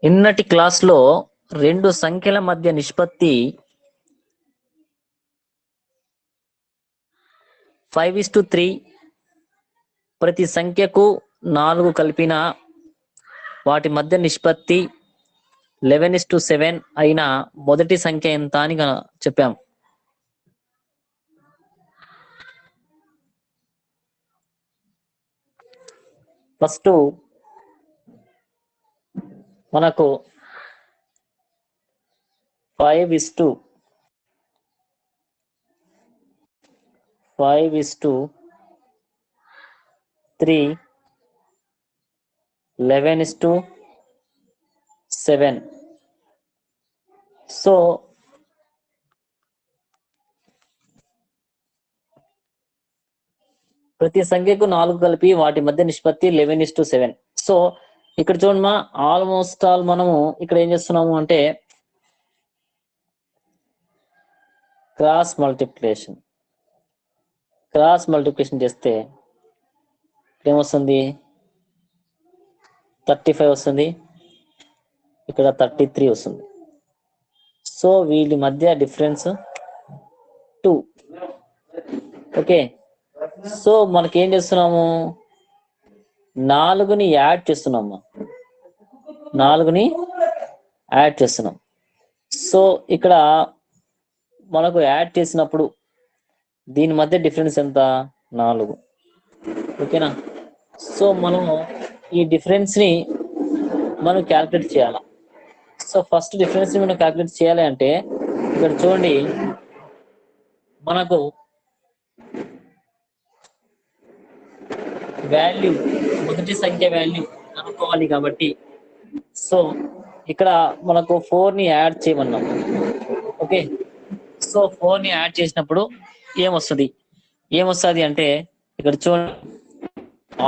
నిన్నటి క్లాస్లో రెండు సంఖ్యల మధ్య నిష్పత్తి 5:3, ప్రతి సంఖ్యకు 4 కలిపిన వాటి మధ్య నిష్పత్తి 11:7 అయిన మొదటి సంఖ్య ఎంత అని చెప్పాం. ఫస్ట్ మనకు 5:3 11:7. సో ప్రతి సంఖ్యకు 4 కలిపి వాటి మధ్య నిష్పత్తి 11:7. సో ఇక్కడ చూడమ్మా, ఆల్మోస్ట్ ఆల్ మనము ఇక్కడ ఏం చేస్తున్నాము అంటే క్రాస్ మల్టిప్లికేషన్ చేస్తే ఏమొస్తుంది? 35 వస్తుంది, ఇక్కడ 33 వస్తుంది. సో వీటి మధ్య డిఫరెన్స్ 2. ఓకే, సో మనకి ఏం చేస్తున్నాము? 4ని యాడ్ చేస్తున్నాము. 4ని యాడ్ చేస్తున్నాం. సో ఇక్కడ మనకు యాడ్ చేసినప్పుడు దీని మధ్య డిఫరెన్స్ ఎంత? 4. ఓకేనా? సో మనము ఈ డిఫరెన్స్ ని మనం క్యాల్కులేట్ చేయాలి. సో ఫస్ట్ డిఫరెన్స్ ని మనం క్యాల్కులేట్ చేయాలి అంటే ఇక్కడ చూడండి, మనకు వాల్యూ, మొదటి సంఖ్య వాల్యూ కనుక్కోవాలి కాబట్టి సో ఇక్కడ మనకు 4ని యాడ్ చేయమన్నాం. ఓకే, సో 4ని యాడ్ చేసినప్పుడు ఏమొస్తుంది అంటే ఇక్కడ చూడండి,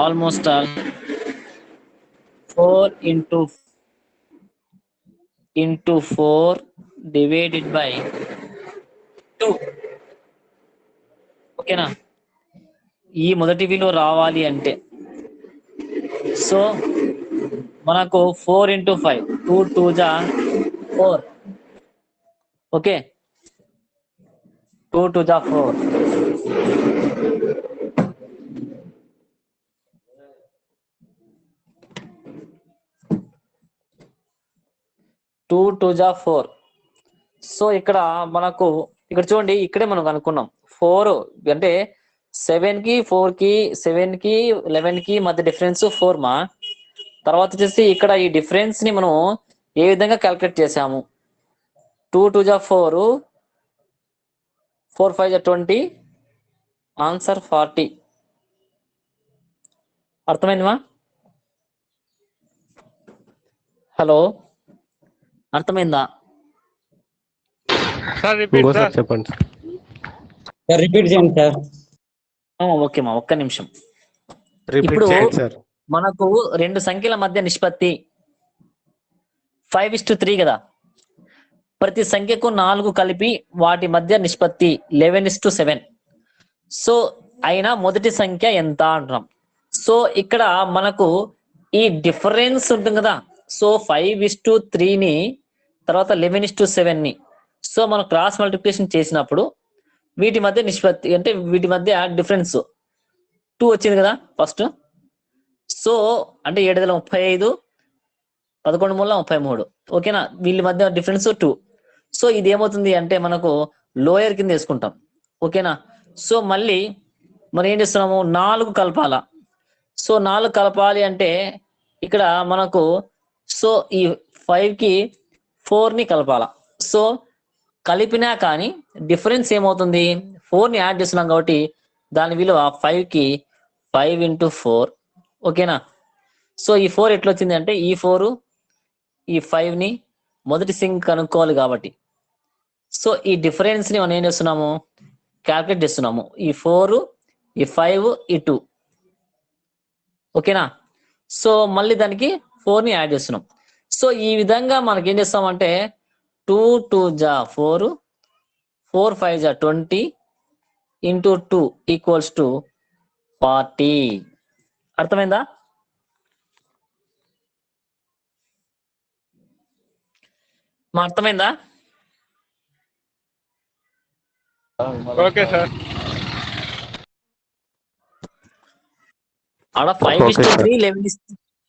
almost all 4 into 4 divided by 2. ఓకేనా? ఈ మొదటి విలువ రావాలి అంటే సో మనకు 4 into 5, 2 2 జా 4. ఓకే, 2 2 జా 4. సో ఇక్కడ మనకు ఇక్కడ చూడండి, ఇక్కడే మనం కనుక్కున్నాం 4 అంటే 7కి 4కి 7కి 11కి మధ్య డిఫరెన్స్ 4 మా. తర్వాత వచ్చేసి ఇక్కడ ఈ డిఫరెన్స్ ని మనం ఏ విధంగా క్యాల్కులేట్ చేసాము? 2 2 జా 4, 4 5 జా 20, ఆన్సర్ 40. అర్థమైందిమా? హలో, అర్థమైందా? చెప్పండి. రిపీట్ చేయండి సార్. ఓకే మా, ఒక్క నిమిషం. ఇప్పుడు మనకు రెండు సంఖ్యల మధ్య నిష్పత్తి 5:3 కదా. ప్రతి సంఖ్యకు 4 కలిపి వాటి మధ్య నిష్పత్తి 11:7. సో అయినా మొదటి సంఖ్య ఎంత అంటున్నాం. సో ఇక్కడ మనకు ఈ డిఫరెన్స్ ఉంటుంది కదా. సో 5:3ని తర్వాత 11:7ని సో మనం క్రాస్ మల్టిప్లికేషన్ చేసినప్పుడు వీటి మధ్య నిష్పత్తి అంటే వీటి మధ్య డిఫరెన్స్ 2 వచ్చింది కదా ఫస్ట్. సో అంటే 7:35, 11:33. ఓకేనా? వీళ్ళ మధ్య డిఫరెన్స్ 2. సో ఇది ఏమవుతుంది అంటే మనకు లోయర్ కింద వేసుకుంటాం. ఓకేనా? సో మళ్ళీ మనం ఏం చేస్తున్నాము? 4 కలపాలా. సో 4 కలపాలి అంటే ఇక్కడ మనకు సో ఈ 5కి 4ని కలపాలా. సో కలిపినా కానీ డిఫరెన్స్ ఏమవుతుంది? 4ని యాడ్ చేస్తున్నాం కాబట్టి దాని విలువ 5కి 5 into 4. ఓకేనా? సో ఈ 4 ఎట్లా వచ్చింది అంటే ఈ 4 ఈ 5ని మొదటి సింక్ కనుక్కోవాలి కాబట్టి సో ఈ డిఫరెన్స్ ని మనం ఏం చేస్తున్నాము? క్యాల్కులేట్ చేస్తున్నాము. ఈ 4 ఈ 5 ఈ 2. ఓకేనా? సో మళ్ళీ దానికి 4ని యాడ్ చేస్తున్నాం. సో ఈ విధంగా మనకి ఏం చేస్తామంటే 2 2 జా 4, 4 5 జా 20 into 2 equals to 40. అర్థమైందా? మా అర్థమైందా? Okay sir. ఆడ 5:3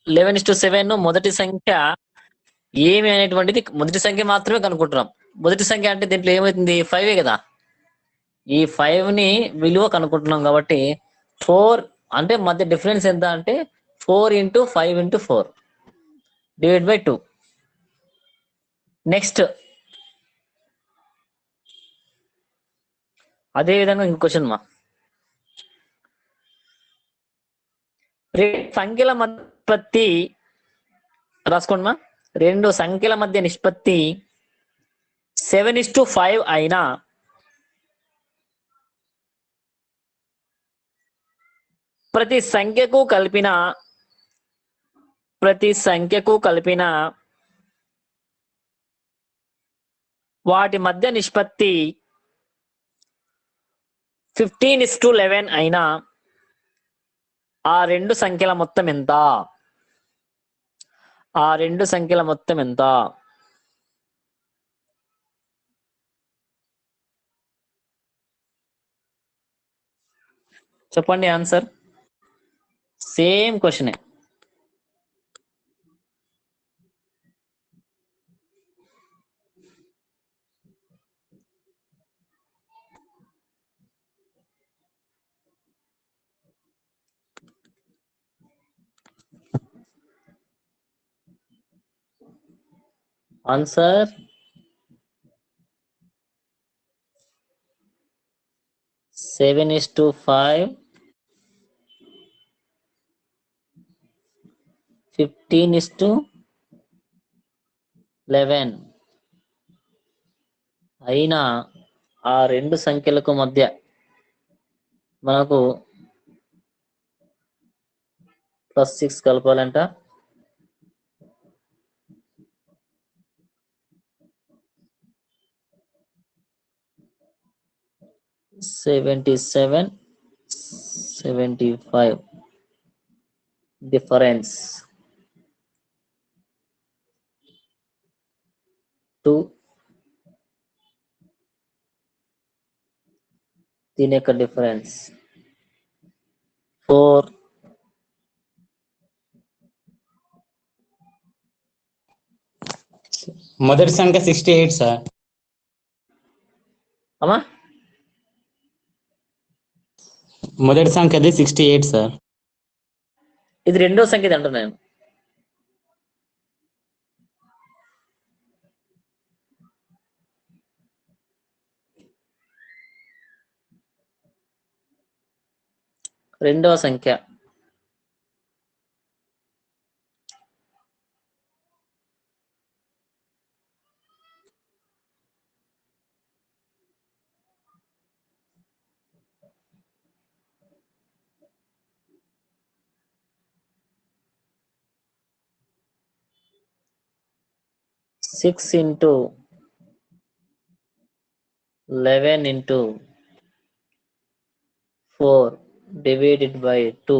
11:7 మొదటి సంఖ్య ఏమి అనేటువంటిది మొదటి సంఖ్య మాత్రమే కనుక్కుంటున్నాం. మొదటి సంఖ్య అంటే దీంట్లో ఏమవుతుంది 5 కదా. ఈ 5 ని విలువ కనుక్కుంటున్నాం కాబట్టి 4 అంటే మధ్య డిఫరెన్స్ ఎంత అంటే 4 × 5 × 4 డివైడ్ బై 2. నెక్స్ట్ అదే విధంగా ఇంకో క్వశ్చన్ మా రెండు సంఖ్యల మధ్య నిష్పత్తి రాసుకోండి మా. రెండు సంఖ్యల మధ్య నిష్పత్తి 7:5 అయినా ప్రతి సంఖ్యకు కలిపిన వాటి మధ్య నిష్పత్తి 15:11 అయినా ఆ రెండు సంఖ్యల మొత్తం ఎంత? చెప్పండి ఆన్సర్. సేమ్ క్వశ్చనే. ఆన్సర్ 7:5 15:11 అయినా ఆ రెండు సంఖ్యలకు మధ్య మనకు +6 కలపాలంట. $77.75 డిఫరెన్స్ టు దీని యొక్క డిఫరెన్స్ 4. మొదటి సంఖ్య 68 సార్. అమ్మా మొదటి సంఖ్యది 68 సార్. ఇది రెండో సంఖ్య అంటున్నాను. రెండవ సంఖ్య $6 × 11 × 4 divided by 2.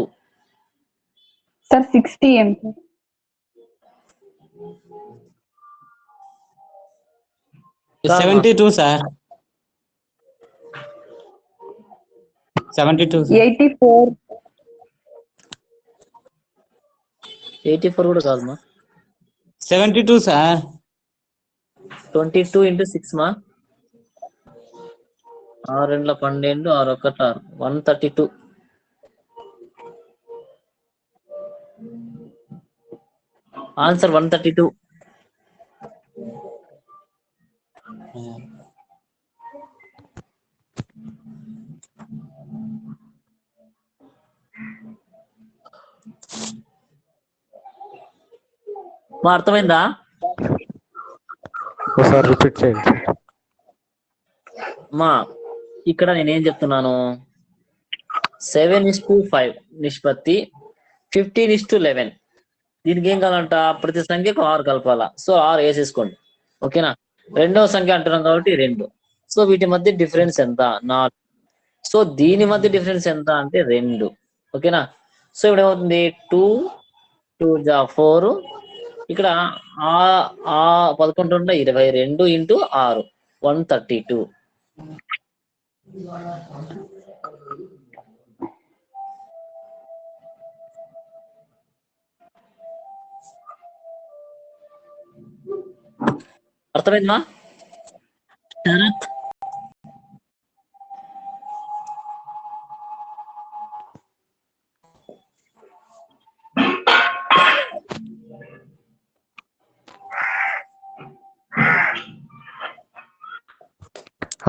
సార్ 60 ఏం సార్? 72 సార్. 72 సార్. 84. 84 కూడా కాదు మా. 72 సార్. 22 × 6 మా. 6 2 12 6 1 6 132. ఆన్సర్ 132. మా అర్థమైందా? ఒకసారి రిపీట్ చేయండి. మా ఇక్కడ నేనేం చెప్తున్నాను 7:5 నిష్పత్తి 15:11. దీనికి ఏం కావాలంట ప్రతి సంఖ్యకు 6 కలపాలా. సో 6 వేసేసుకోండి. ఓకేనా. రెండవ సంఖ్య అంటున్నాం కాబట్టి 2. సో వీటి మధ్య డిఫరెన్స్ ఎంత? 4. సో దీని మధ్య డిఫరెన్స్ ఎంత అంటే 2. ఓకేనా. సో ఇప్పుడు ఏమవుతుంది 2 2 4 ఇక్కడ ఆ ఆ 11 22 ఇంటూ 6 132. అర్థమైందా శరత్?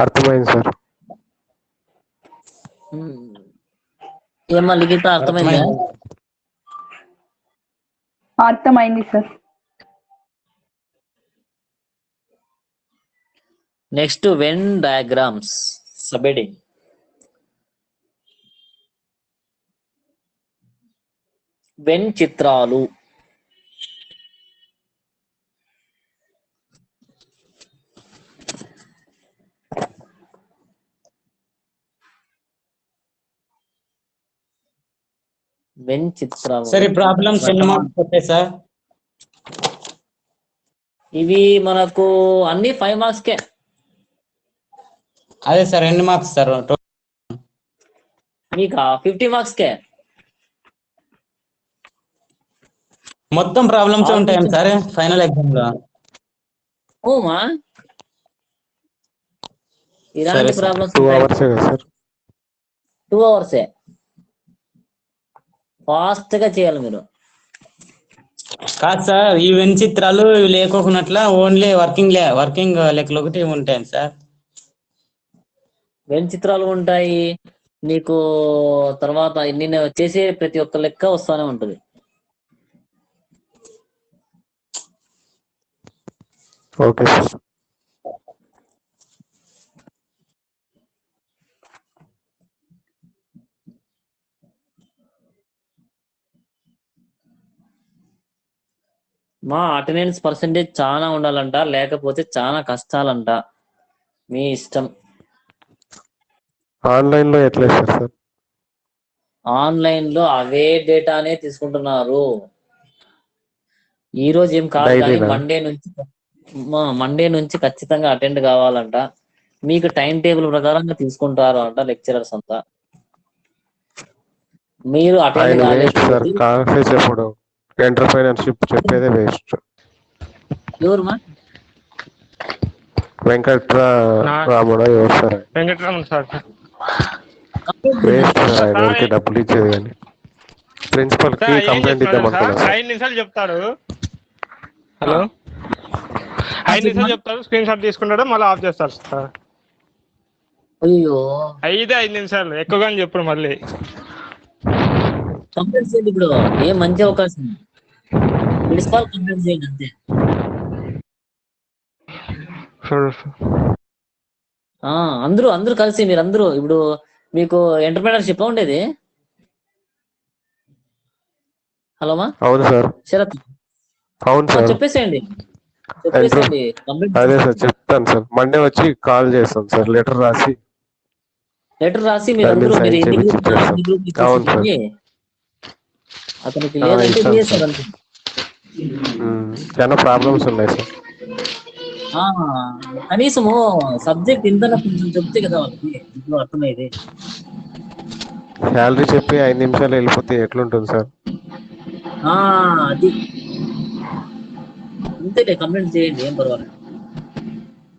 అర్థమైంది సార్. ఏమా లిఖిత అర్థమైందా? అర్థమైంది sir. Next Venn diagrams subheading. Venn చిత్రాలు. వెన్ చిత్రాలు సార్ ఈ ప్రాబ్లమ్స్ ఎన్ని మార్క్స్ వస్తాయి సార్? ఇవి మనకు అన్ని 5 marks కే. అదే సార్ ఎన్ని మార్క్స్ సార్? మీకా 50 marks కే. మొత్తం ప్రాబ్లమ్స్ ఉంటాయి సార్ ఫైనల్ ఎగ్జామ్ లో? ఓమా ఇలాంటి problems 2 hours sir. 2 hours fast గా చేయాలి మీరు. కాదు సార్ ఈ వెన్ చిత్రాలు ఇవి లేకోకున్నట్ల ఓన్లీ వర్కింగ్ లెక్కలు ఒకటి ఉంటాయి సార్. వెన్ చిత్రాలు ఉంటాయి నీకు. తర్వాత నేను చేసే ప్రతి ఒక్క లెక్క వస్తానే ఉంటది. Okay sir. మా అటెండెన్స్ పర్సెంటేజ్ చాలా ఉండాలంట, లేకపోతే చాలా కష్టాలంట. మీ ఇష్టం. ఆన్లైన్ లో ఎట్లా ఇస్తారు సార్? ఆన్లైన్ లో అవే డేటానే తీసుకుంటున్నారు. ఈ రోజు ఏం కాదు కానీ మండే నుంచి ఖచ్చితంగా అటెండ్ కావాలంట. మీకు టైం టేబుల్ ప్రకారంగా తీసుకుంటారు అంట లెక్చరర్స్ అంతా. మీరు అటెండ్ కాలేకపోతే కాన్ఫరెన్స్ ఎప్పుడు ఎంటర్‌ప్రెన్యూర్‌షిప్ చెప్పేదే వేస్ట్. ఎవరు మా వెంకట్రాముడు ఎవరు sir? Venkataraman sir. Waste sir, ఆయన ఊరికి డబ్బులు ఇచ్చేది కానీ. ప్రిన్సిపల్ కి కంప్లైంట్ ఇద్దాం అనుకున్నాను సార్. 5 నిమిషాలు చెప్తాడు. హలో 5 నిమిషాలు చెప్తాడు, స్క్రీన్ షాట్ తీసుకుంటాడు, మళ్ళీ ఆఫ్ చేస్తారు సార్. అయ్యో 5 నిమిషాలు ఎక్కువగానే చెప్పు. మళ్ళీ కంప్లైంట్ చేయండి. ఇప్పుడు ఏం మంచి అవకాశం. ప్రిన్సిపాల్ కంప్లైంట్ చేయండి అంతే. అందరూ కలిసి మీరందరూ ఇప్పుడు మీకు ఎంటర్‌ప్రెన్యూర్‌షిప్ ఉండేది. హలో మా. అవును సార్. శరత్ అవును సార్. చెప్పేసేయండి. అదే సార్ చెప్తాను సార్. మండే వచ్చి కాల్ చేస్తాం సార్. లెటర్ రాసి మీరు అందరూ అవును సార్. అతనికి లేదంటే చాలా ప్రాబ్లమ్స్ ఉన్నాయి సార్. కనీసము సబ్జెక్ట్ ఇంత కొంచెం చెప్తే కదా వాళ్ళకి ఇప్పుడు అర్థమైంది. శాలరీ చెప్పి 5 నిమిషాలు వెళ్ళిపోతే ఎట్లుంటుంది సార్? అది అంతేలే. కంప్లైంట్ చేయండి, ఏం పర్వాలేదు.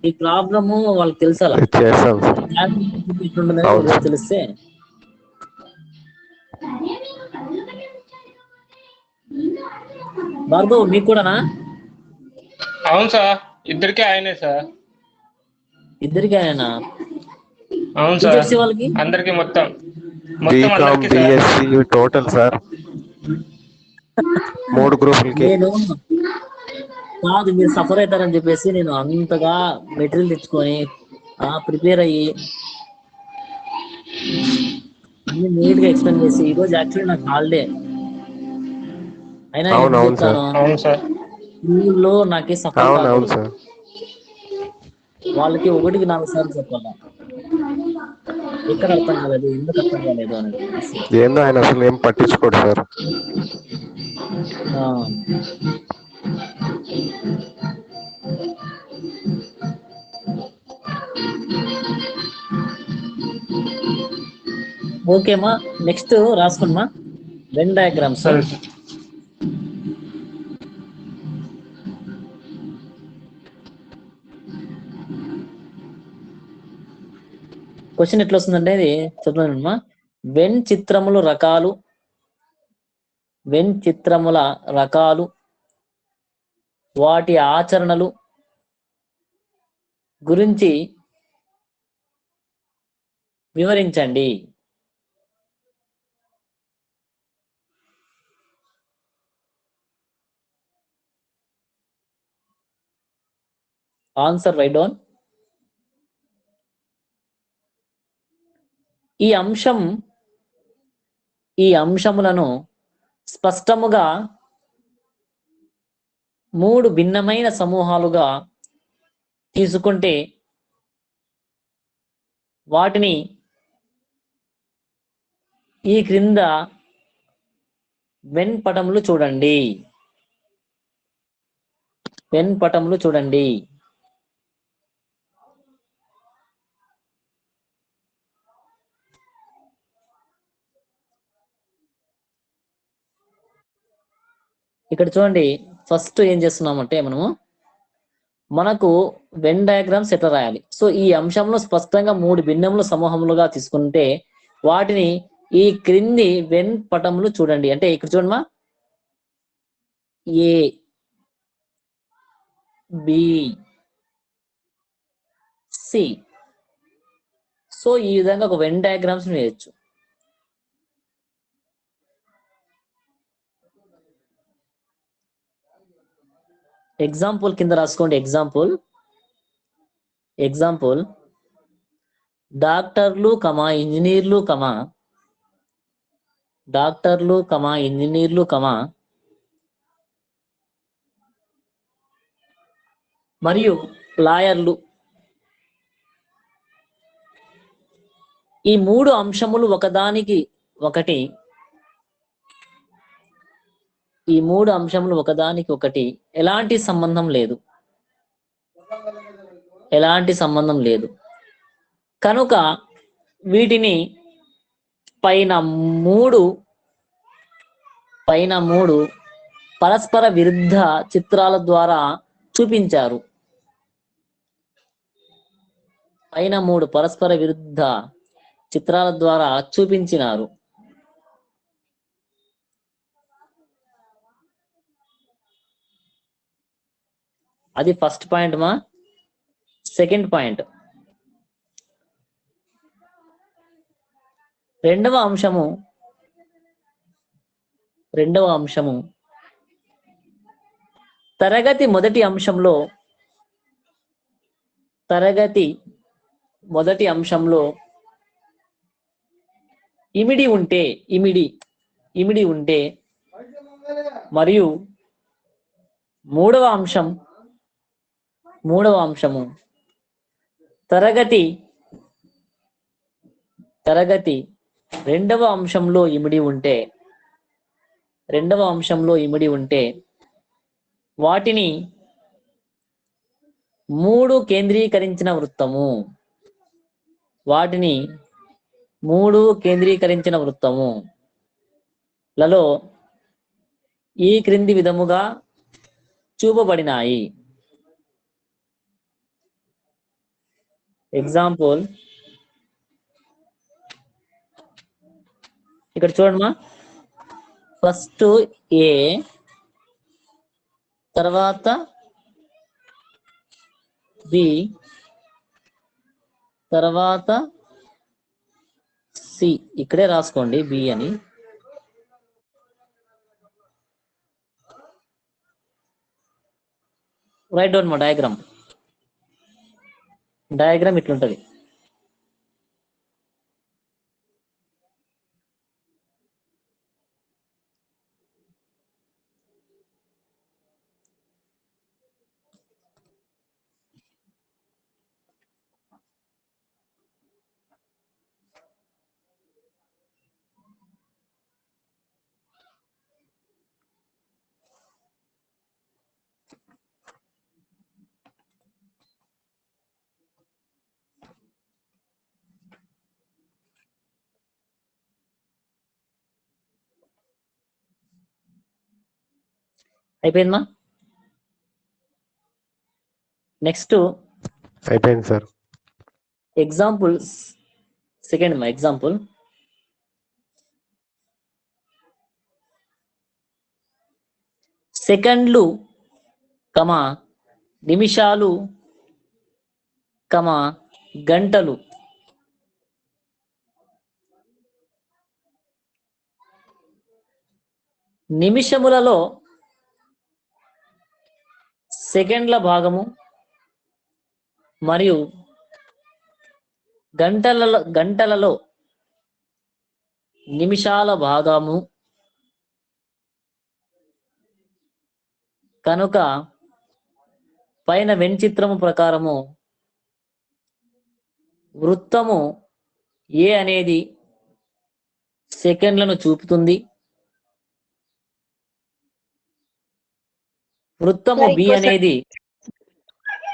ఈ ప్రాబ్లము వాళ్ళకి తెలుసాలా చేస్తాం సార్. తెలిస్తే భార్గవ్ మీకు కూడానా? అవును సార్, ఇద్దరికే ఆయనే సార్. ఇద్దరికి ఆయనా? అవును సార్, వాళ్ళకి అందరికి మొత్తం బీకామ్ బిఎస్సి టోటల్ సార్ 3 గ్రూపులకి. నేను కాదు మీరు సఫర్ అవుతారని చెప్పేసి నేను అంతగా మెటీరియల్ తెచ్చుకొని ప్రిపేర్ అయ్యి అన్ని నీట్ గా ఎక్స్ప్లెయిన్ చేసి ఈ రోజు యాక్చువల్లీ నాకు హాలిడే అయినా స్కూల్లో నాకు సఫర్ కాకూడదు. వాళ్ళకి 1కి 4 సార్లు చెప్పాలా ఎక్కడ అర్థం కాలేదు, ఎందుకు అర్థం కాలేదు అనేది. ఏందో ఆయన అసలు ఏం పట్టించుకోడు సార్. ఓకేమా, నెక్స్ట్ రాసుకోండిమా వెన్ డయాగ్రామ్స్. సరే సార్. క్వశ్చన్ ఎట్లా వస్తుందంటే ఇది చెప్తున్నానమ్మా. వెన్ చిత్రముల రకాలు వాటి ఆచరణలు గురించి వివరించండి. Answer right down. ఈ అంశములను స్పష్టముగా 3 భిన్నమైన సమూహాలుగా తీసుకుంటే వాటిని ఈ క్రింద వెన్ పటములు చూడండి. ఇక్కడ చూడండి, ఫస్ట్ ఏం చేస్తున్నామంటే మనకు వెన్ డయాగ్రామ్స్ ఎట్లా రాయాలి. సో ఈ అంశంలో స్పష్టంగా 3 భిన్నముల సమూహములుగా తీసుకుంటే వాటిని ఈ క్రింది వెన్ పటములు చూడండి. అంటే ఇక్కడ చూడమ్మా, ఏ బి సి. సో ఈ విధంగా ఒక వెన్ డయాగ్రామ్స్ వేయచ్చు. ఎగ్జాంపుల్ కింద రాసుకోండి. ఎగ్జాంపుల్ డాక్టర్లు ఇంజనీర్లు మరియు లాయర్లు. ఈ 3 అంశములు ఒకదానికి ఒకటి ఎలాంటి సంబంధం లేదు. కనుక వీటిని పైన మూడు పరస్పర విరుద్ధ చిత్రాల ద్వారా చూపించారు. అది ఫస్ట్ పాయింట్ మా. సెకండ్ పాయింట్, రెండవ అంశము తరగతి మొదటి అంశంలో ఇమిడి ఉంటే మరియు మూడవ అంశము తరగతి రెండవ అంశంలో ఇమిడి ఉంటే వాటిని 3 కేంద్రీకరించిన వృత్తము లలో ఈ క్రింది విధముగా చూపబడినాయి. ఎగ్జాంపుల్ ఇక్కడ చూడమ్మా, ఫస్ట్ ఏ, తర్వాత బి, తర్వాత సి. ఇక్కడే రాసుకోండి బి అని. రైట్ డౌన్ మా డయాగ్రామ్ ఇట్లుంటది. అయిపోయిందమ్మా. నెక్స్ట్ అయిపోయింది సార్. ఎగ్జాంపుల్ సెకండ్ మా ఎగ్జాంపుల్. సెకండ్లు కమా నిమిషాలు కమా గంటలు. నిమిషములలో సెకండ్ల భాగము మరియు గంటలలో నిమిషాల భాగము కనుక పైన వెంచిత్రము ప్రకారము వృత్తము ఏ అనేది సెకండ్లను చూపుతుంది, వృత్తము బి అనేది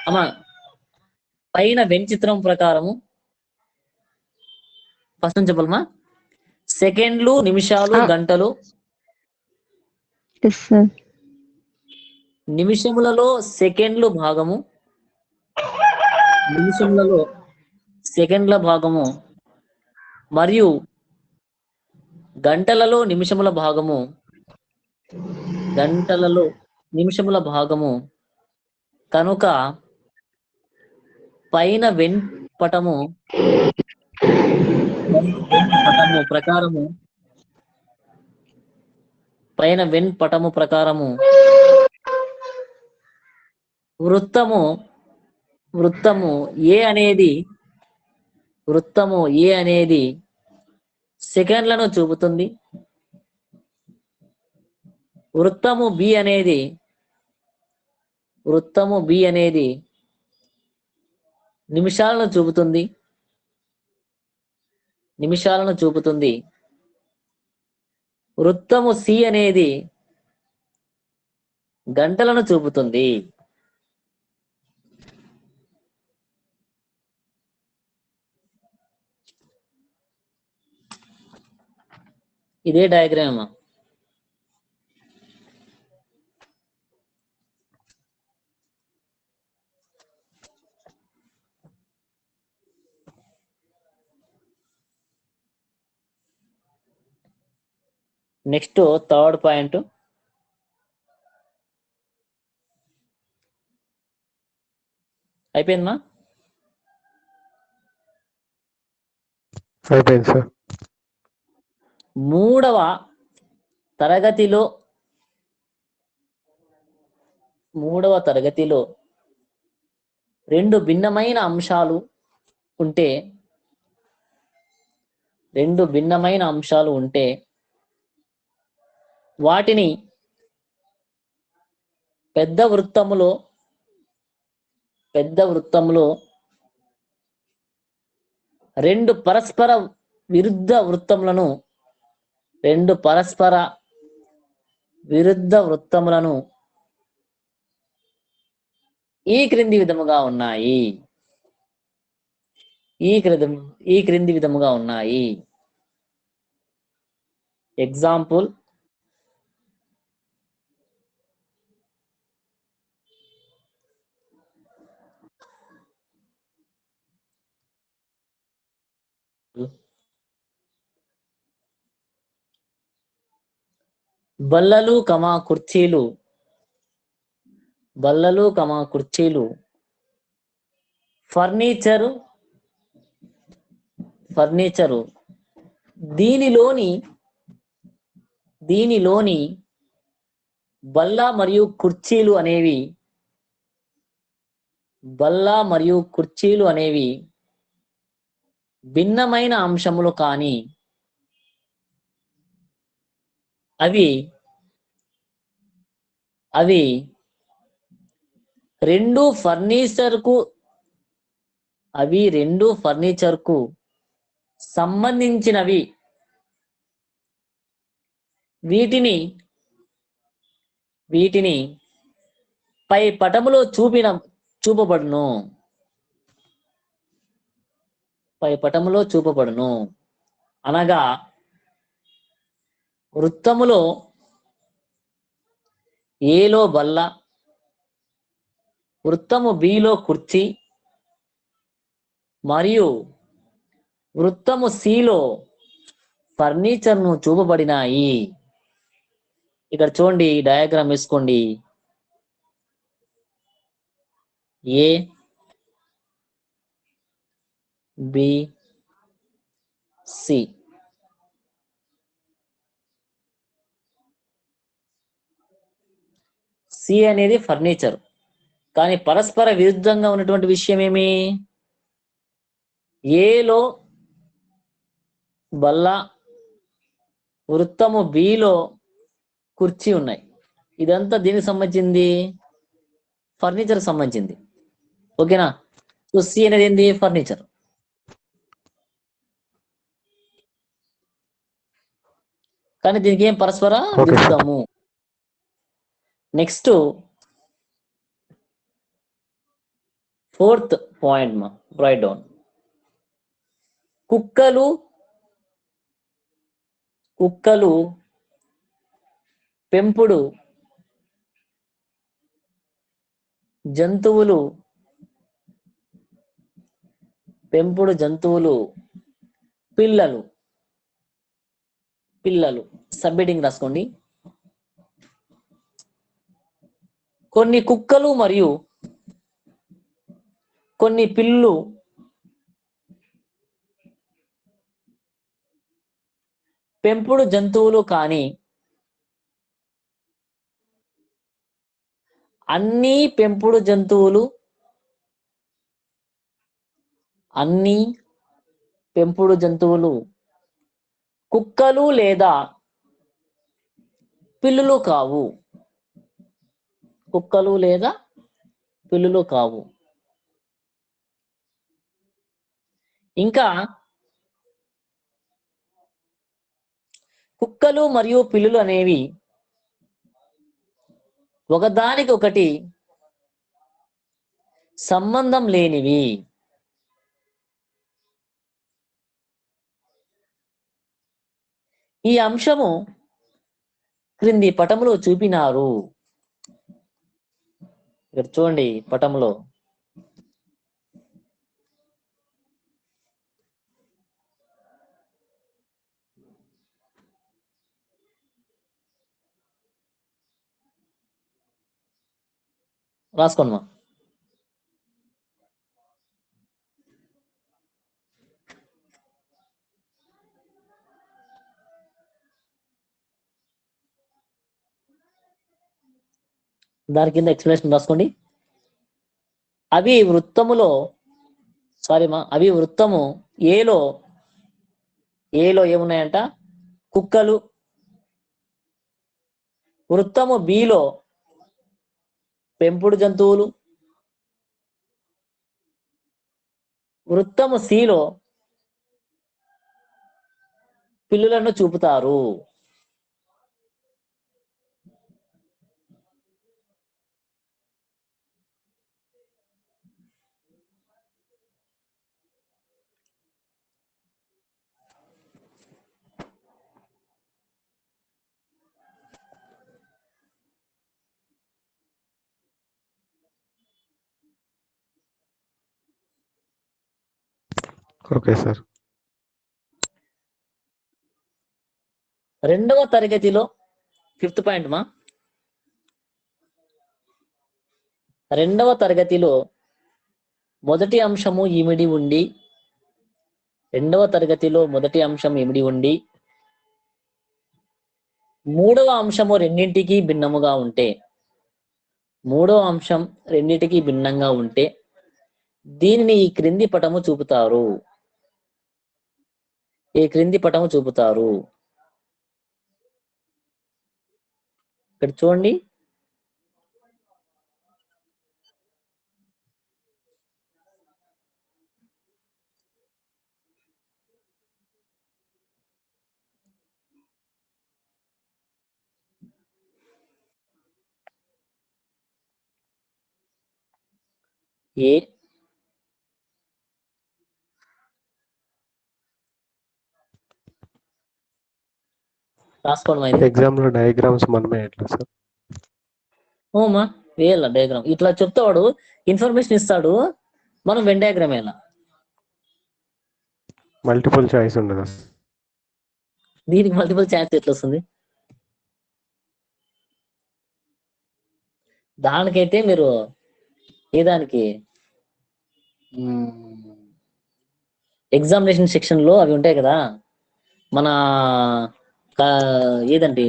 అమ్మా పైన వెంచిత్రం ప్రకారము ఫస్ట్ నుంచి చెప్పాలమ్మా. సెకండ్లు నిమిషాలు గంటలు, ఎస్ సార్. నిమిషములలో సెకండ్లు భాగము, నిమిషములలో సెకండ్ల భాగము మరియు గంటలలో నిమిషముల భాగము, గంటలలో నిమిషముల భాగము కనుక పైన వెంపటము ప్రకారము పైన వెంపటము ప్రకారము వృత్తము ఏ అనేది సెకండ్లను చూపుతుంది, వృత్తము బి అనేది నిమిషాలను చూపుతుంది, వృత్తము సి అనేది గంటలను చూపుతుంది. ఇదే డయాగ్రామ్. Next third point. అయిపోయిందమ్మా. అయిపోయింది సార్. మూడవ తరగతిలో రెండు భిన్నమైన అంశాలు ఉంటే వాటిని పెద్ద వృత్తములో రెండు పరస్పర విరుద్ధ వృత్తములను ఈ క్రింది విధముగా ఉన్నాయి. ఎగ్జాంపుల్. బల్లలు కమా కుర్చీలు, ఫర్నిచరు దీనిలోని బల్ల మరియు కుర్చీలు అనేవి భిన్నమైన అంశములు కానీ అవి రెండు ఫర్నిచర్కు సంబంధించినవి. వీటిని పై పటములో చూపబడును. అనగా వృత్తములో ఏలో బల్ల, వృత్తము బిలో కుర్చీ మరియు వృత్తము సిలో ఫర్నిచర్ ను చూపబడినాయి. ఇక్కడ చూడండి, డయాగ్రామ్ వేసుకోండి. A B C. సి అనేది ఫర్నిచర్. కానీ పరస్పర విరుద్ధంగా ఉన్నటువంటి విషయం ఏమి? ఏలో బల్ల, వృత్తము బిలో కుర్చీ ఉన్నాయి. ఇదంతా దీనికి సంబంధించింది? ఫర్నిచర్ సంబంధించింది. ఓకేనా? సో సి అనేది ఏంది? ఫర్నిచర్. కానీ దీనికి ఏం పరస్పర Okay, sir. విరుద్ధము. నెక్స్ట్ 4th పాయింట్ మా రైట్ డౌన్. కుక్కలు పెంపుడు జంతువులు పిల్లలు సబ్మిటింగ్ రాసుకోండి. కొన్ని కుక్కలు మరియు కొన్ని పిల్లులు పెంపుడు జంతువులు కానీ అన్ని పెంపుడు జంతువులు కుక్కలు లేదా పిల్లులు కావు. ఇంకా కుక్కలు మరియు పిల్లులు అనేవి ఒకదానికొకటి సంబంధం లేనివి. ఈ అంశము క్రింది పటములో చూపినారు. ఇక్కడ చూడండి పటంలో. రాసుకోండి. దాని కింద ఎక్స్ప్లెనేషన్ రాసుకోండి. అవి వృత్తము ఏలో ఏమున్నాయంట? కుక్కలు. వృత్తము బిలో పెంపుడు జంతువులు. వృత్తము సిలో పిల్లులను చూపుతారు. Okay sir. రెండవ తరగతిలో 5th పాయింట్ మా. రెండవ తరగతిలో మొదటి అంశము ఇమిడి ఉండి మూడవ అంశము రెండింటికి భిన్నంగా ఉంటే దీనిని ఈ క్రింది పటము చూపుతారు. ఇక్కడ చూడండి. ఏ రాసుకోండి. ఎగ్జామ్ లో డయాగ్రామ్స్ మనమే ఎట్లా సార్? ఓమా వేయాల డయాగ్రామ్ ఇట్లా చెప్తాడు, ఇన్ఫర్మేషన్ ఇస్తాడు, మనం వెన్ డయాగ్రామ్ వేయాల. మల్టిపుల్ చాయిస్ ఉండదు. దీనికి మల్టిపుల్ ఛాన్స్ ఎట్లా వస్తుంది? దానికైతే మీరు ఏ దానికి ఎగ్జామినేషన్ సెక్షన్ లో అవి ఉంటాయి కదా, మన ఏదండి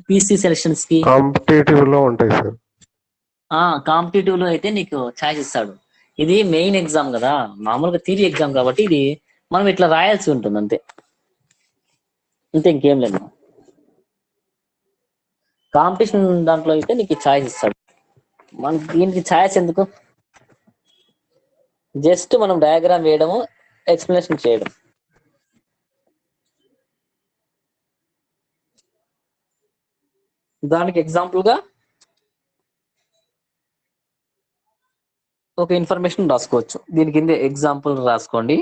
పీసీ సెలక్షన్స్ కి కాంపిటేటివ్ లో ఉంటాయి సార్. కాంపిటేటివ్ లో అయితే నీకు ఛాయిస్ ఇస్తాడు. ఇది మెయిన్ ఎగ్జామ్ కదా, మామూలుగా థియరీ ఎగ్జామ్ కాబట్టి ఇది మనం ఇట్లా రాయాల్సి ఉంటుంది అంతే, అంతే ఇంకేం లేదు. కాంపిటీషన్ దాంట్లో అయితే నీకు ఛాయిస్ ఇస్తాడు, మనకి దీనికి ఛాయిస్ ఎందుకు? జస్ట్ మనం డయాగ్రామ్ వేయడము, ఎక్స్ప్లెనేషన్ చేయడం. దానికి ఎగ్జాంపుల్ గా ఒక ఇన్ఫర్మేషన్ రాసుకోవచ్చు. దీని కింద ఎగ్జాంపుల్ రాసుకోండి.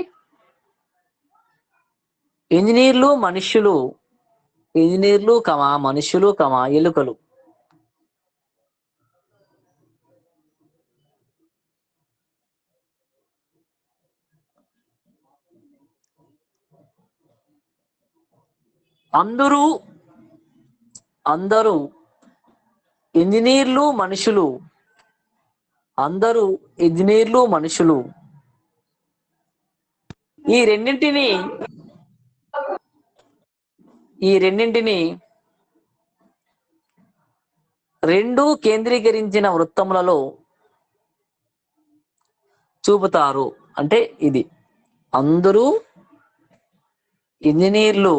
ఇంజనీర్లు మనుష్యులు, ఇంజనీర్లు కమా మనుష్యులు కమా ఎలుకలు. అందరూ ఇంజనీర్లు మనుషులు, అందరూ ఇంజనీర్లు మనుషులు. ఈ రెండింటిని రెండు కేంద్రీకరించిన వృత్తములలో చూపుతారు. అంటే ఇది అందరూ ఇంజనీర్లు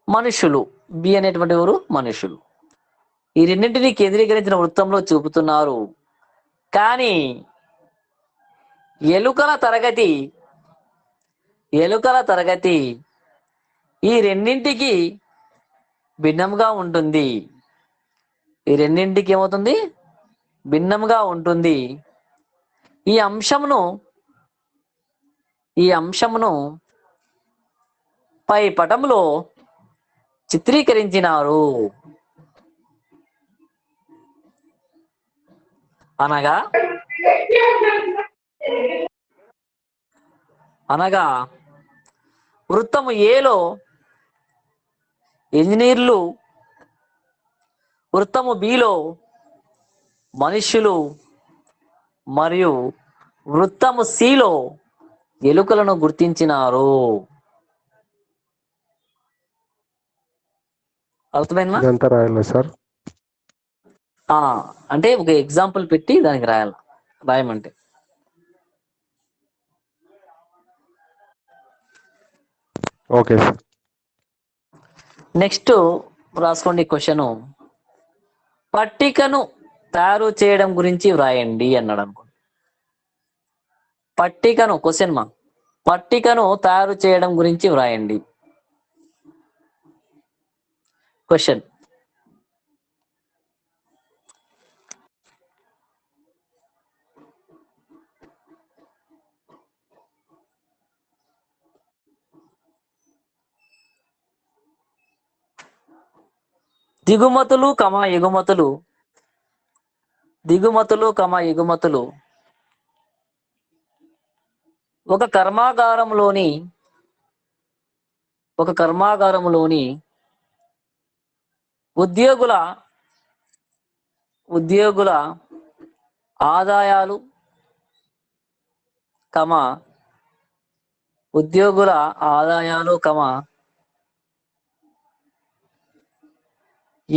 మనుషులు, బి అనేటువంటి ఎవరు? మనుషులు. ఈ రెండింటిని కేంద్రీకరించిన వృత్తంలో చూపుతున్నారు. కానీ ఎలుకల తరగతి ఈ రెండింటికి భిన్నంగా ఉంటుంది. ఈ రెండింటికి ఏమవుతుంది? భిన్నంగా ఉంటుంది. ఈ అంశమును పై పటంలో చిత్రీకరించినారు. అనగా వృత్తము ఏలో ఇంజనీర్లు, వృత్తము బిలో మనుష్యులు మరియు వృత్తము సిలో ఎలుకలను గుర్తించినారు. అర్థమైందా? ఇదంతా రాయాలా సార్? అంటే ఒక ఎగ్జాంపుల్ పెట్టి దానికి రాయమంటే. Okay sir. నెక్స్ట్ రాసుకోండి క్వశ్చన్. పట్టికను తయారు చేయడం గురించి వ్రాయండి అన్నాడు అనుకో. పట్టికను తయారు చేయడం గురించి వ్రాయండి. క్వశ్చన్. దిగుమతులు ఒక కర్మాగారంలోని ఉద్యోగుల ఆదాయాలు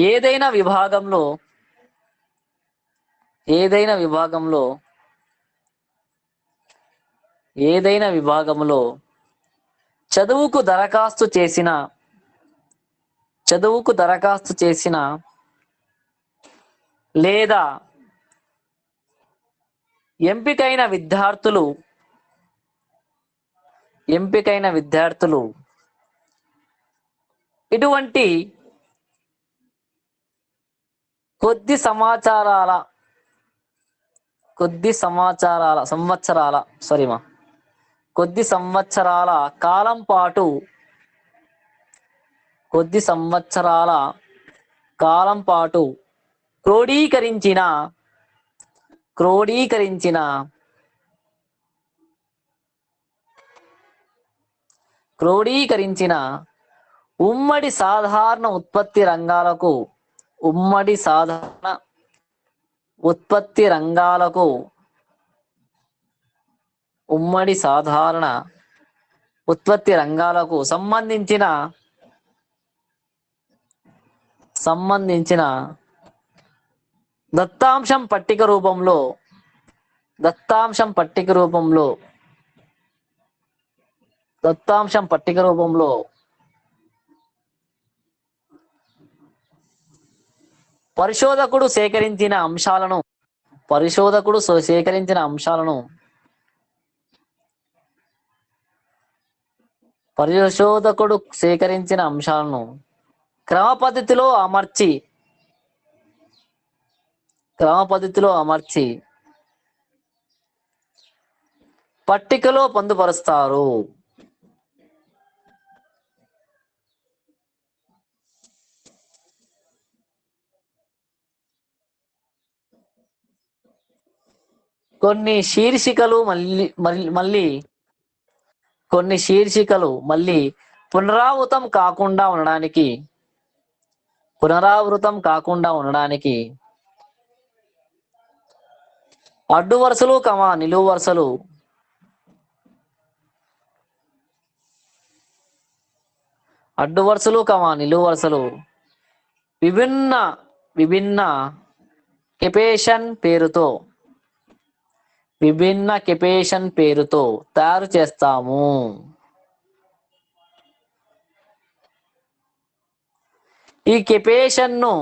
ఏదైనా విభాగంలో చదువుకు దరఖాస్తు చేసిన లేదా ఎంపికైన విద్యార్థులు ఇటువంటి కొద్ది సంవత్సరాల కాలం పాటు కొద్ది సంవత్సరాల కాలం పాటు క్రోడీకరించిన క్రోడీకరించిన క్రోడీకరించిన ఉమ్మడి సాధారణ ఉత్పత్తి రంగాలకు ఉమ్మడి సాధారణ ఉత్పత్తి రంగాలకు ఉమ్మడి సాధారణ ఉత్పత్తి రంగాలకు సంబంధించిన దత్తాంశం పట్టిక రూపంలో దత్తాంశం పట్టిక రూపంలో పరిశోధకుడు సేకరించిన అంశాలను క్రమ పద్ధతిలో అమర్చి పట్టికలో పొందుపరుస్తారు. కొన్ని శీర్షికలు మళ్ళీ పునరావృతం కాకుండా ఉండడానికి అడ్డు వరుసలు నిలువు వరుసలు విభిన్న కెపేషన్ పేరుతో తయారు చేస్తాము. ఈ కెపేషన్ను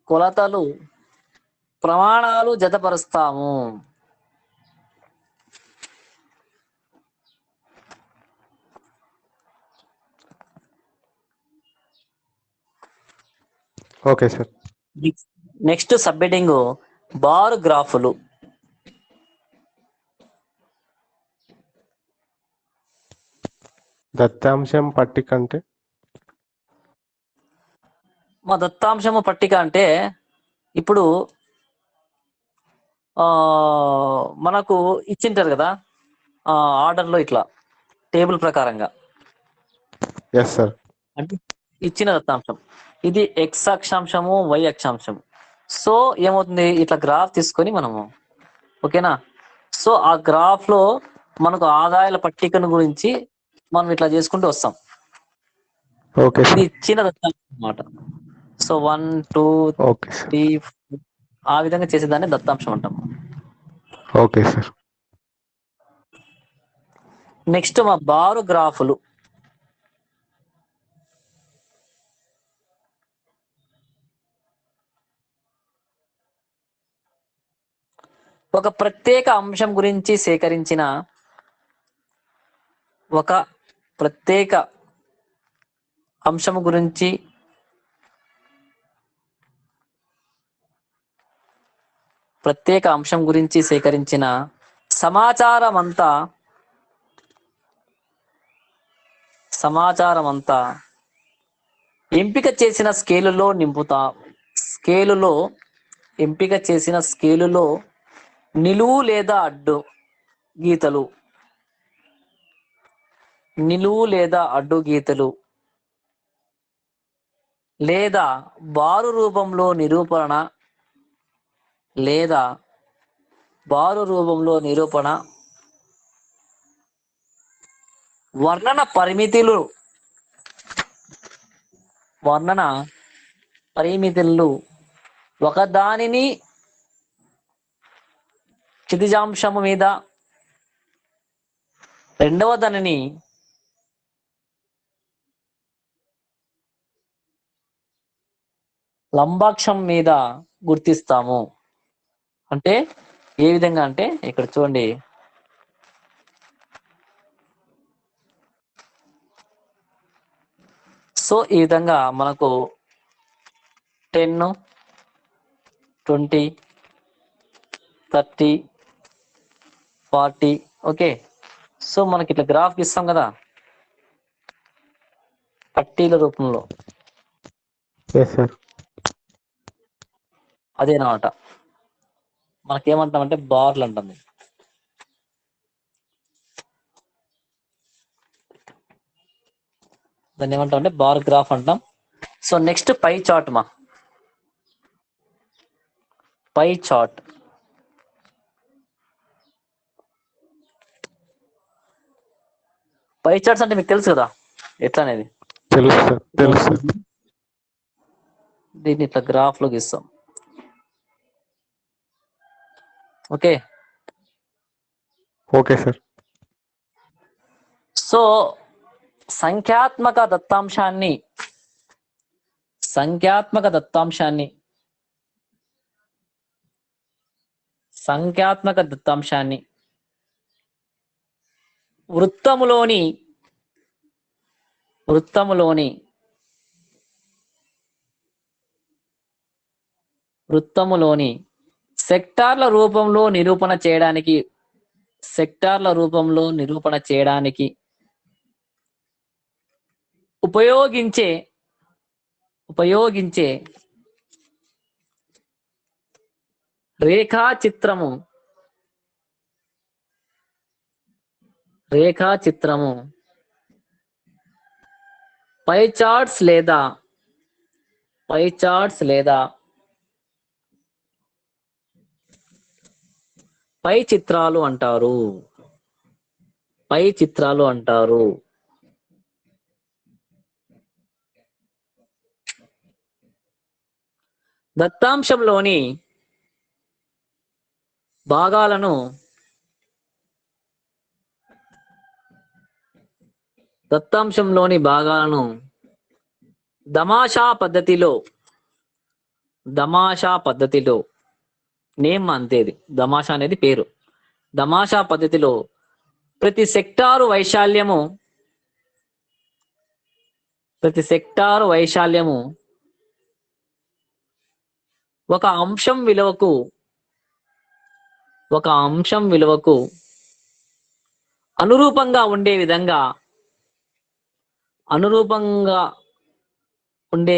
కొలతలు ప్రమాణాలు జతపరుస్తాము. Okay sir. నెక్స్ట్ సబ్మిటింగ్ బార్ గ్రాఫులు. దత్తాంశం పట్టిక అంటే మా దత్తాంశము పట్టిక అంటే ఇప్పుడు మనకు ఇచ్చింటారు కదా ఆర్డర్లో ఇట్లా టేబుల్ ప్రకారంగా. Yes sir. అంటే ఇచ్చిన దత్తాంశం ఇది ఎక్స్ అక్షాంశము, వై అక్షాంశము. సో ఏమవుతుంది, ఇట్లా గ్రాఫ్ తీసుకొని మనము ఓకేనా. సో ఆ గ్రాఫ్ లో మనకు ఆదాయాల పట్టికను గురించి మనం ఇట్లా చేసుకుంటూ వస్తాం. ఓకే ఇది సార్. ఇచ్చిన దత్తాంశం అన్నమాట. So 1 2 okay sir. 3 ఆ విధంగా చేసేదాన్ని దత్తాంశం అంటాం. Okay sir. నెక్స్ట్ మా బారు గ్రాఫులు. ఒక ప్రత్యేక అంశం గురించి సేకరించిన సమాచారమంతా ఎంపిక చేసిన స్కేలులో నిలువు లేదా అడ్డు గీతలు లేదా బారు రూపంలో నిరూపణ వర్ణన పరిమితులు ఒకదానిని క్షితిజాంశము మీద రెండవ దానిని లంబాక్షం మీద గుర్తిస్తాము. అంటే ఏ విధంగా అంటే ఇక్కడ చూడండి, సో ఈ విధంగా మనకు 10 20, 30, 40. ఓకే, సో మనకి ఇట్లా గ్రాఫ్ ఇస్తాం కదా పట్టీల రూపంలో, ఎస్ సార్. అదేనమాట మనకేమంటామంటే బార్లు అంటాం. దాన్ని ఏమంటాం అంటే బార్ గ్రాఫ్ అంటాం. సో నెక్స్ట్ పై చార్ట్ మా పై చార్ట్. పై చార్ట్స్ అంటే మీకు తెలుసు కదా ఎట్లా అనేది. తెలుసు సార్, తెలుసు సార్. దీన్ని ఇట్లా గ్రాఫ్ లోకి ఇస్తాం. Okay, okay sir. సో సంఖ్యాత్మక దత్తాంశాన్ని సంఖ్యాత్మక దత్తాంశాన్ని సంఖ్యాత్మక దత్తాంశాన్ని వృత్తములోని వృత్తములోని వృత్తములోని సెక్టార్ల రూపంలో నిరూపణ చేయడానికి ఉపయోగించే రేఖాచిత్రము పై చార్ట్స్ లేదా పై చిత్రాలు అంటారు. దత్తాంశంలోని భాగాలను దమాషా పద్ధతిలో నేమ్ అంతేది, దమాషా అనేది పేరు. దమాషా పద్ధతిలో ప్రతి సెక్టారు వైశాల్యము ఒక అంశం విలువకు అనురూపంగా ఉండే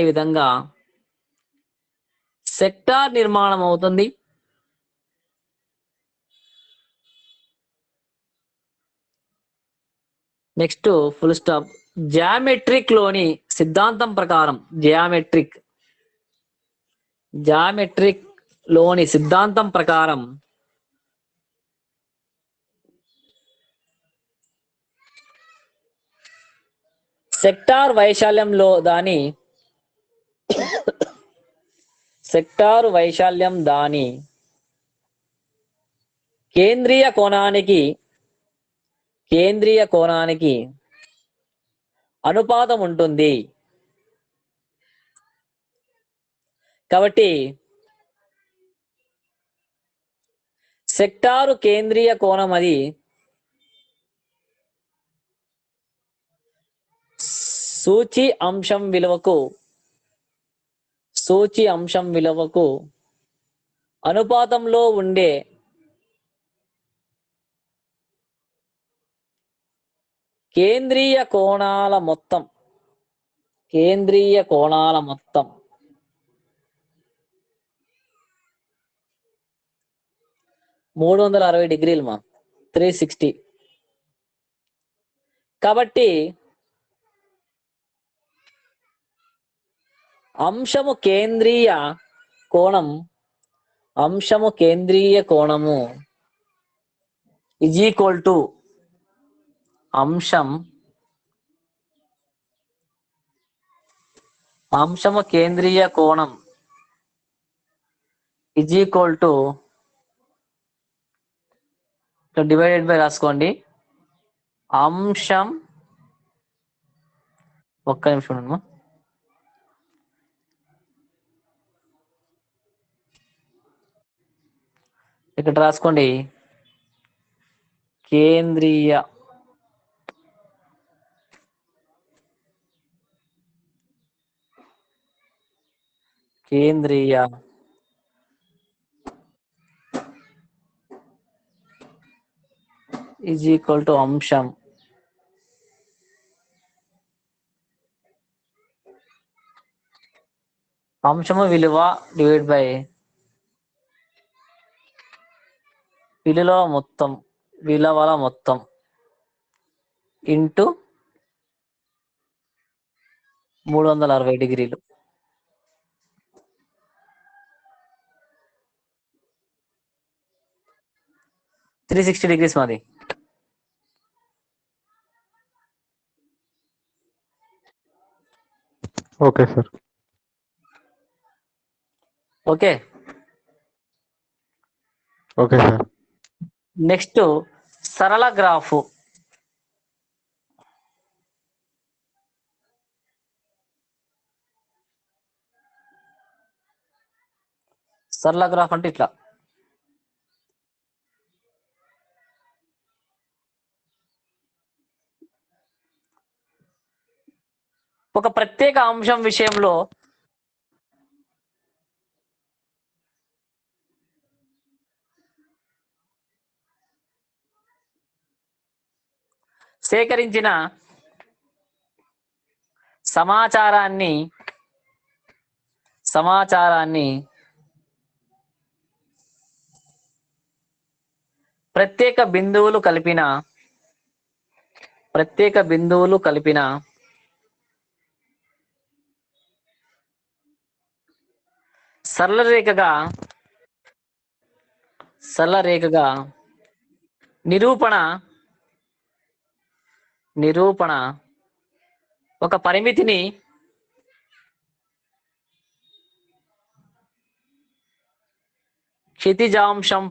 విధంగా సెక్టార్ నిర్మాణం అవుతుంది. Next full stop. జామెట్రిక్ లోని సిద్ధాంతం ప్రకారం సెక్టార్ వైశాల్యం దాని కేంద్రీయ కోణానికి అనుపాతం ఉంటుంది. కాబట్టి సెక్టారు కేంద్రీయ కోణం అది సూచి అంశం విలువకు అనుపాతంలో ఉండే కేంద్రీయ కోణాల మొత్తం 360 డిగ్రీలు 360. కాబట్టి అంశము కేంద్రీయ కోణము ఈజ్ ఈక్వల్ టు అంశము కేంద్రీయ కోణం is equal to divided by రాసుకోండి. అంశం, ఒక్క నిమిషం ఉండమ్మా. ఇక్కడ రాసుకోండి కేంద్రీయ ఈజ్ ఈక్వల్ టు అంశం అంశము విలువ డివైడ్ బై విలువ మొత్తం విలువల మొత్తం ఇంటూ 360 డిగ్రీలు. త్రీ 360 డిగ్రీస్ మాది. Okay sir. Okay. Okay sir. Next సరళ గ్రాఫ్. సరళ గ్రాఫ్ అంటే ఇట్లా ఒక ప్రత్యేక అంశం విషయంలో సేకరించిన సమాచారాన్ని ప్రత్యేక బిందువులు కలిపిన సరళ రేఖగా నిరూపణ ఒక పరిమితిని క్షితిజాంశం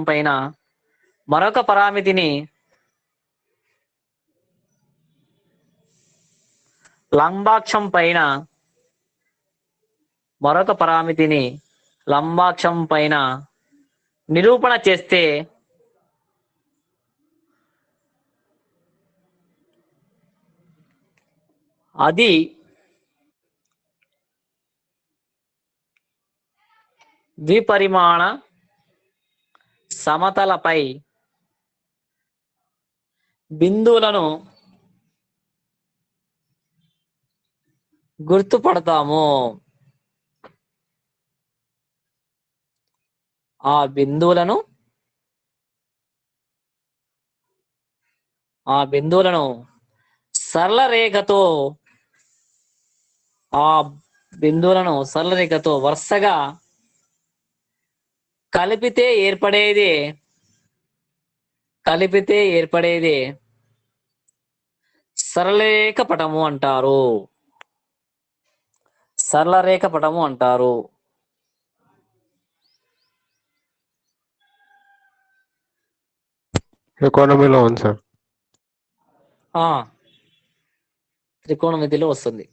పైన మరొక పరామితిని లంబాక్షం పైన నిరూపణ చేస్తే అది ద్విపరిమాణ సమతలపై బిందువులను గుర్తుపడతాము. ఆ బిందువులను సరళ రేఖతో వరుసగా కలిపితే ఏర్పడేదే సరళరేఖ పటము అంటారు. ఎకానమీలో ఉంది సార్. త్రికోణమితిలో వస్తుంది.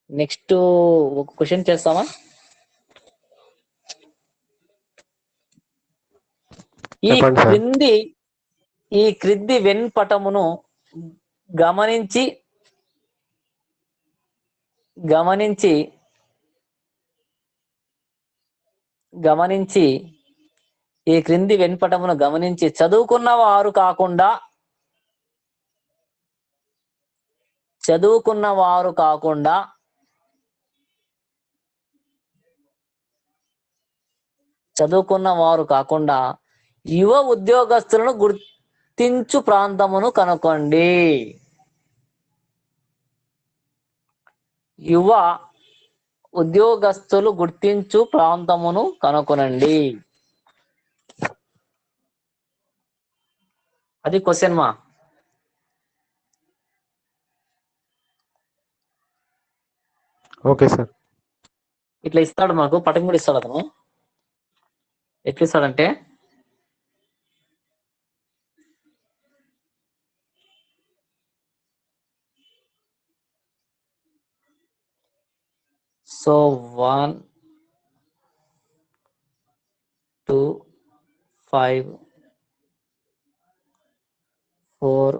నెక్స్ట్ ఒక క్వశ్చన్ చేస్తామా? ఈ క్రింది వెన్పటమును గమనించి ఈ క్రింది వెన్పటమును గమనించి చదువుకున్న వారు కాకుండా యువ ఉద్యోగస్తులను గుర్తించు ప్రాంతమును కనుక్కోండి. యువ ఉద్యోగస్తులు గుర్తించు ప్రాంతమును కనుగొనండి. అది క్వశ్చన్ మా. Okay sir. ఇట్లా ఇస్తాడు మాకు పటం కూడా ఇస్తాడు అతను. ఎట్లా ఇస్తాడంటే సో 1 2 5 4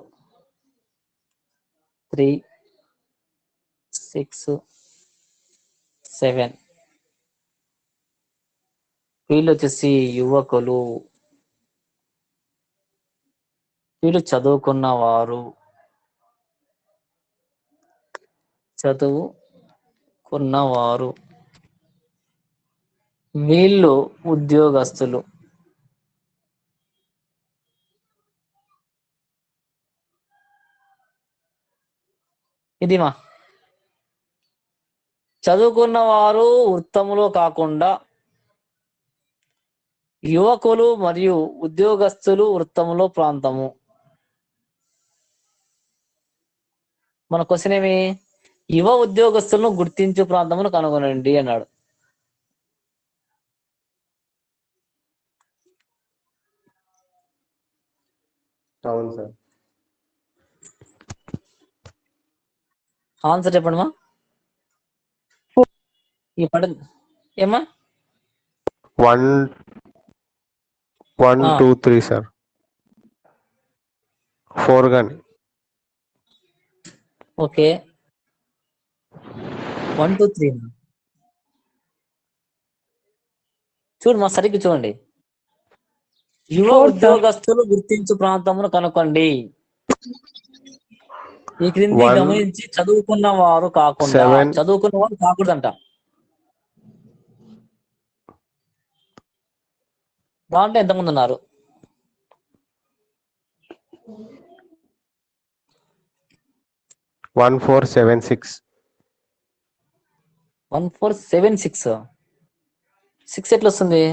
3 6, 7. వీళ్ళు వచ్చేసి యువకులు, వీళ్ళు చదువుకున్నవారు, వీళ్ళు ఉద్యోగస్తులు. ఇది మా చదువుకున్నవారు వృత్తములో కాకుండా యువకులు మరియు ఉద్యోగస్తులు వృత్తములో ప్రాంతము. మన క్వశ్చన్ ఏమి? యువ ఉద్యోగస్తులను గుర్తించు ప్రాంతమును కనుగొనండి అన్నాడు. అవును సార్. ఆన్సర్ చెప్పండి మా. ఈ పడ ఏమా 1, 2, 3 సార్. 4 కానీ. ఓకే 1, 2, 3 చూడు మా సరిగ్గా చూడండి. యువ 4 సార్. ఉద్యోగస్తులు గుర్తించు ప్రాంతమును కనుక్కోండి. ఈ క్రింది 1, గమనించి చదువుకున్న వారు కాకుండా 7. చదువుకున్న వారు కాకూడదంట. దాంట్లో ఎంతమంది ఉన్నారు? 1, 4, 7, 6. 1, 4, 7, 6. 6 ఎట్లా వస్తుంది?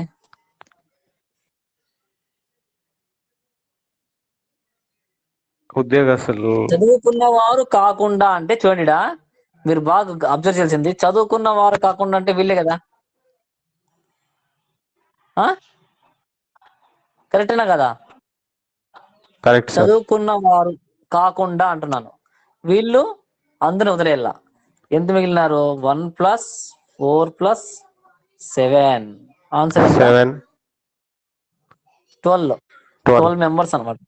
ఉద్యోగస్తులు. చదువుకున్న వారు కాకుండా అంటే చూడండిడా, మీరు బాగా అబ్జర్వ్ చేయాల్సింది, చదువుకున్న వారు కాకుండా అంటే వీళ్ళే కదా. కరెక్టేనా కదా? Correct sir. చదువుకున్న వారు కాకుండా అంటున్నాను. వీళ్ళు అందరిని వదిలేయాల. ఎంత మిగిలినారు? 1 + 4 + 7. ఆన్సర్ ఎంత? 7, 12 మెంబర్స్ అన్నమాట.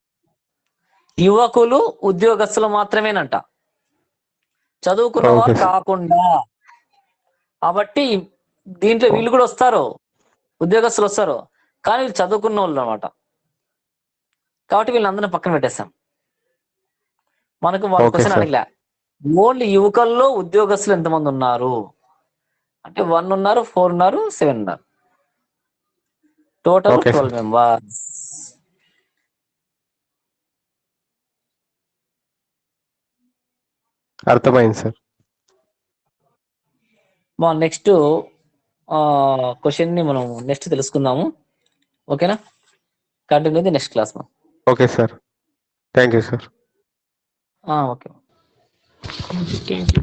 యువకులు ఉద్యోగస్తులు మాత్రమేనంట, చదువుకున్న వారు ఓకే సార్. కాకుండా. కాబట్టి దీంట్లో వీళ్ళు కూడా వస్తారు, ఉద్యోగస్తులు వస్తారు, కానీ వీళ్ళు చదువుకున్న వాళ్ళు అనమాట. కాబట్టి వీళ్ళందరినీ పక్కన పెట్టేస్తాం. మనకు వాళ్ళ ఓకే క్వశ్చన్ సార్. అడగలే. ఓన్లీ యువకుల్లో ఉద్యోగస్తులు ఎంతమంది ఉన్నారు అంటే 1 ఉన్నారు, 4 ఉన్నారు, 7 ఉన్నారు. Total okay 12 sir. మెంబర్స్. అర్థమైంది సార్. నెక్స్ట్ క్వశ్చన్ ని మనం నెక్స్ట్ తెలుసుకుందాము. ఓకేనా? కంటిన్యూ అయితే next class. Okay sir. Thank you sir. Okay. Thank you.